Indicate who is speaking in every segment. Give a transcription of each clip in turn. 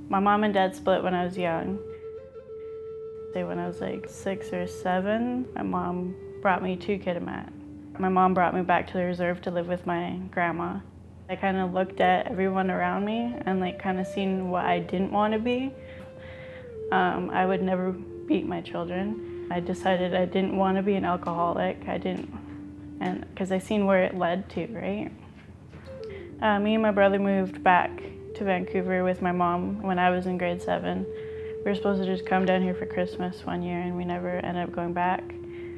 Speaker 1: My mom and dad split when I was young. When I was like 6 or 7, my mom brought me to Kitimat. My mom brought me back to the reserve to live with my grandma. I kind of looked at everyone around me and like kind of seen what I didn't want to be. I would never beat my children. I decided I didn't want to be an alcoholic. And because I seen where it led to, right? Me and my brother moved back to Vancouver with my mom when I was in grade 7. We were supposed to just come down here for Christmas one year and we never ended up going back.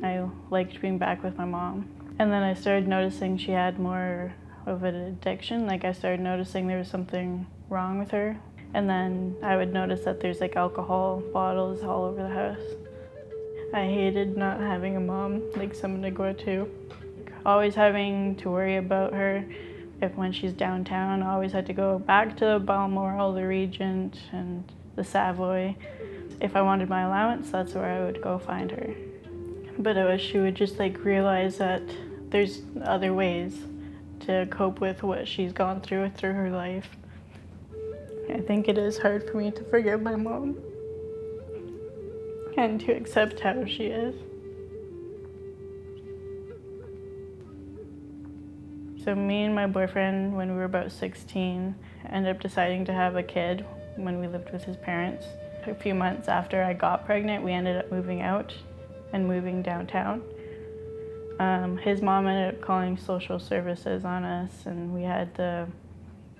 Speaker 1: I liked being back with my mom. And then I started noticing she had more of an addiction. Like I started noticing there was something wrong with her. And then I would notice that there's like alcohol bottles all over the house. I hated not having a mom, like someone to go to. Always having to worry about her. When she's downtown, I always had to go back to Balmoral, the Regent, and the Savoy. If I wanted my allowance, that's where I would go find her. But I wish she would just like realize that there's other ways to cope with what she's gone through her life. I think it is hard for me to forgive my mom and to accept how she is. So me and my boyfriend, when we were about 16, ended up deciding to have a kid when we lived with his parents. A few months after I got pregnant, we ended up moving out and moving downtown. His mom ended up calling social services on us, and we had the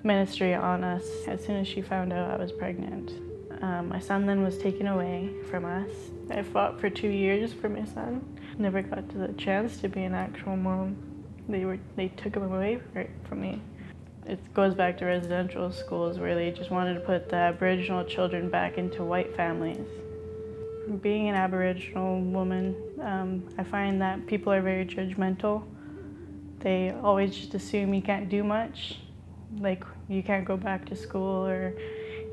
Speaker 1: ministry on us as soon as she found out I was pregnant. My son then was taken away from us. I fought for 2 years for my son. Never got to the chance to be an actual mom. They took him away from me. It goes back to residential schools where they just wanted to put the Aboriginal children back into white families. Being an Aboriginal woman, I find that people are very judgmental. They always just assume you can't do much, like you can't go back to school or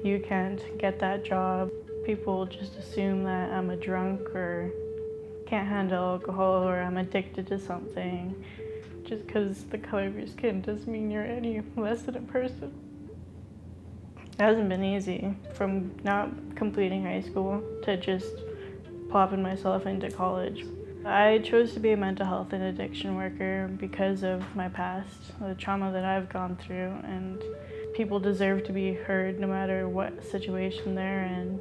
Speaker 1: you can't get that job. People just assume that I'm a drunk or can't handle alcohol or I'm addicted to something. Just because the color of your skin doesn't mean you're any less than a person. It hasn't been easy, from not completing high school to just plopping myself into college. I chose to be a mental health and addiction worker because of my past, the trauma that I've gone through, and people deserve to be heard no matter what situation they're in.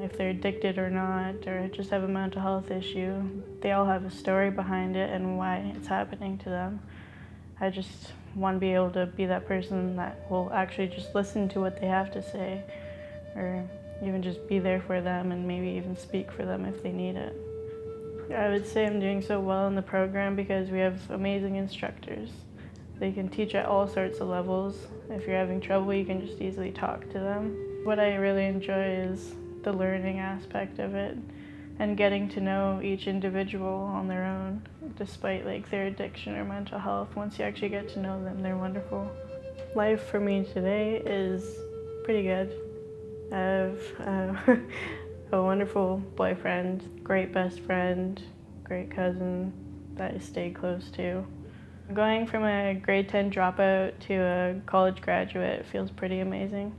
Speaker 1: If they're addicted or not, or just have a mental health issue, they all have a story behind it and why it's happening to them. I just want to be able to be that person that will actually just listen to what they have to say, or even just be there for them and maybe even speak for them if they need it. I would say I'm doing so well in the program because we have amazing instructors. They can teach at all sorts of levels. If you're having trouble, you can just easily talk to them. What I really enjoy is the learning aspect of it and getting to know each individual on their own, despite like their addiction or mental health. Once you actually get to know them, they're wonderful. Life for me today is pretty good. I have a wonderful boyfriend, great best friend, great cousin that I stay close to. Going from a grade 10 dropout to a college graduate feels pretty amazing.